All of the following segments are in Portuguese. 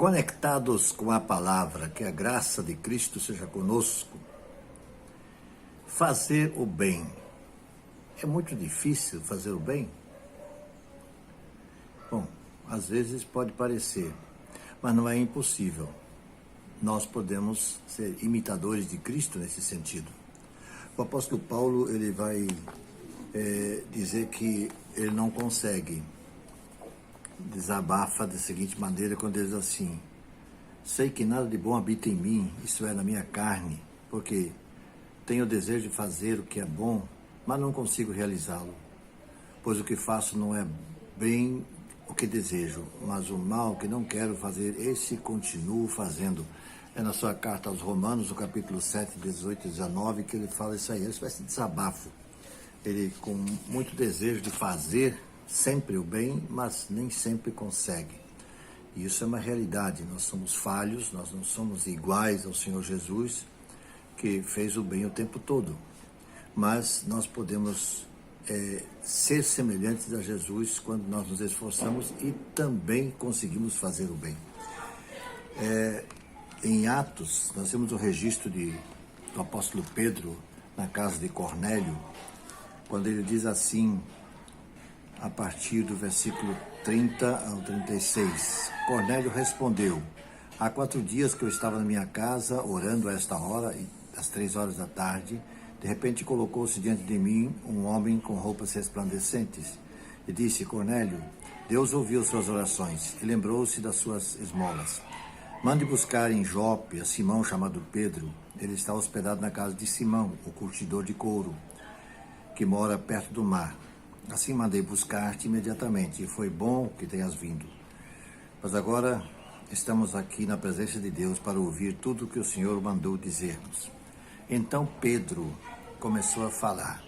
conectados com a palavra, que a graça de Cristo seja conosco. Fazer o bem. É muito difícil fazer o bem? Bom, às vezes pode parecer, mas não é impossível. Nós podemos ser imitadores de Cristo nesse sentido. O apóstolo Paulo, ele vai dizer que ele não consegue. Desabafa da seguinte maneira, quando ele diz assim: sei que nada de bom habita em mim, isso é, na minha carne, porque tenho o desejo de fazer o que é bom, mas não consigo realizá-lo. Pois o que faço não é bem o que desejo, mas o mal que não quero fazer, esse continuo fazendo. É na sua carta aos Romanos, no capítulo 7, 18 e 19, que ele fala isso aí, esse vai ser desabafo. Ele com muito desejo de fazer sempre o bem, mas nem sempre consegue. E isso é uma realidade, nós somos falhos, nós não somos iguais ao Senhor Jesus, que fez o bem o tempo todo. Mas nós podemos ser semelhantes a Jesus quando nós nos esforçamos e também conseguimos fazer o bem. Em Atos, nós temos o registro do apóstolo Pedro na casa de Cornélio, quando ele diz assim, a partir do versículo 30 ao 36. Cornélio respondeu: há 4 dias que eu estava na minha casa, orando a esta hora, às 3 horas da tarde, de repente colocou-se diante de mim um homem com roupas resplandecentes, e disse: Cornélio, Deus ouviu suas orações, e lembrou-se das suas esmolas. Mande buscar em Jope a Simão, chamado Pedro. Ele está hospedado na casa de Simão, o curtidor de couro, que mora perto do mar. Assim mandei buscar-te imediatamente, e foi bom que tenhas vindo. Mas agora estamos aqui na presença de Deus para ouvir tudo o que o Senhor mandou dizer-nos. Então Pedro começou a falar.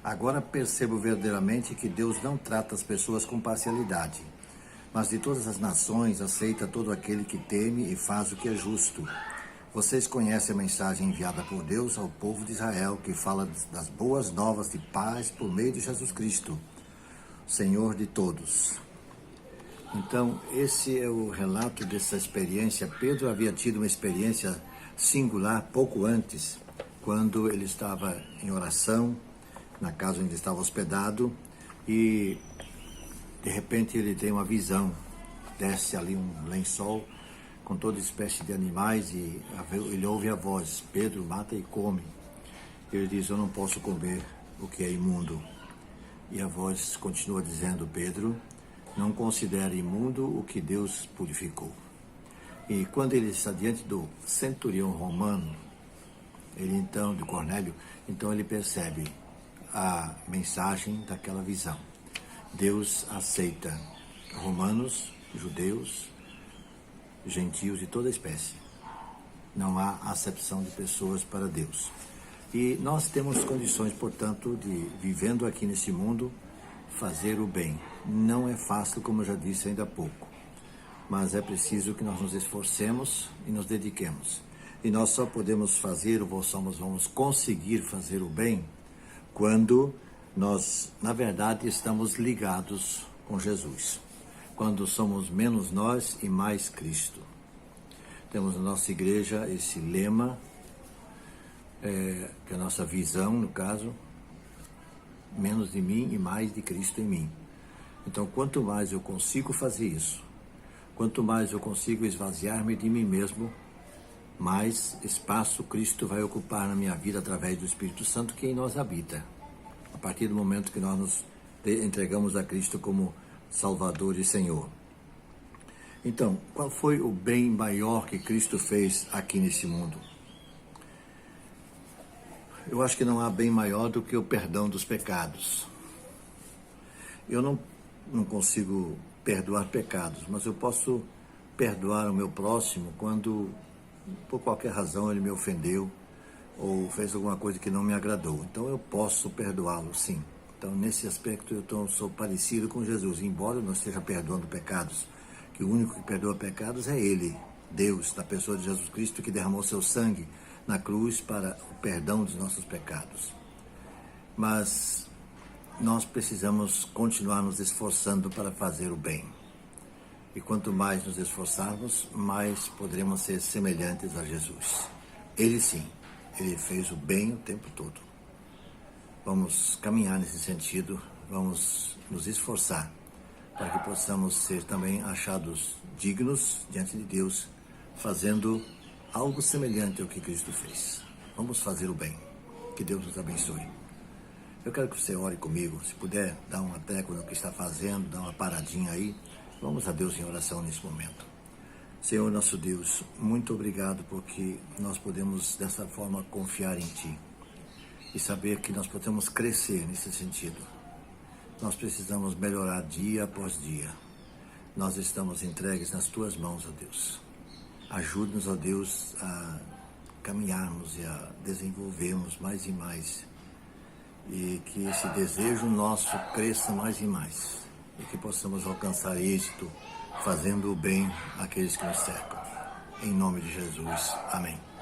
Agora percebo verdadeiramente que Deus não trata as pessoas com parcialidade, mas de todas as nações aceita todo aquele que teme e faz o que é justo. Vocês conhecem a mensagem enviada por Deus ao povo de Israel, que fala das boas novas de paz por meio de Jesus Cristo, Senhor de todos. Então, esse é o relato dessa experiência. Pedro havia tido uma experiência singular pouco antes, quando ele estava em oração, na casa onde estava hospedado, e de repente ele tem uma visão, desce ali um lençol, com toda espécie de animais, e ele ouve a voz: Pedro, mata e come. Ele diz: eu não posso comer o que é imundo. E a voz continua dizendo: Pedro, não considere imundo o que Deus purificou. E quando ele está diante do centurião romano, de Cornélio, então ele percebe a mensagem daquela visão. Deus aceita romanos, judeus, gentios de toda espécie. Não há acepção de pessoas para Deus. E nós temos condições, portanto, de, vivendo aqui nesse mundo, fazer o bem. Não é fácil, como eu já disse ainda há pouco, mas é preciso que nós nos esforcemos e nos dediquemos. E nós só podemos fazer, ou vamos conseguir fazer o bem, quando nós, na verdade, estamos ligados com Jesus. Quando somos menos nós e mais Cristo. Temos na nossa igreja esse lema, que é a nossa visão, no caso, menos de mim e mais de Cristo em mim. Então, quanto mais eu consigo fazer isso, quanto mais eu consigo esvaziar-me de mim mesmo, mais espaço Cristo vai ocupar na minha vida através do Espírito Santo que em nós habita. A partir do momento que nós nos entregamos a Cristo como Salvador e Senhor. Então, qual foi o bem maior que Cristo fez aqui nesse mundo? Eu acho que não há bem maior do que o perdão dos pecados. Eu não consigo perdoar pecados, mas eu posso perdoar o meu próximo quando, por qualquer razão, ele me ofendeu ou fez alguma coisa que não me agradou. Então eu posso perdoá-lo, sim. Então, nesse aspecto, eu sou parecido com Jesus, embora eu não esteja perdoando pecados, que o único que perdoa pecados é Ele, Deus, na pessoa de Jesus Cristo, que derramou seu sangue na cruz para o perdão dos nossos pecados. Mas nós precisamos continuar nos esforçando para fazer o bem. E quanto mais nos esforçarmos, mais poderemos ser semelhantes a Jesus. Ele sim, ele fez o bem o tempo todo. Vamos caminhar nesse sentido, vamos nos esforçar para que possamos ser também achados dignos diante de Deus, fazendo algo semelhante ao que Cristo fez. Vamos fazer o bem. Que Deus nos abençoe. Eu quero que você ore comigo. Se puder, dar uma trégua no que está fazendo, dar uma paradinha aí. Vamos a Deus em oração nesse momento. Senhor nosso Deus, muito obrigado porque nós podemos dessa forma confiar em Ti e saber que nós podemos crescer nesse sentido. Nós precisamos melhorar dia após dia. Nós estamos entregues nas Tuas mãos, ó Deus. Ajude-nos, ó Deus, a caminharmos e a desenvolvermos mais e mais. E que esse desejo nosso cresça mais e mais. E que possamos alcançar êxito fazendo o bem àqueles que nos cercam. Em nome de Jesus. Amém.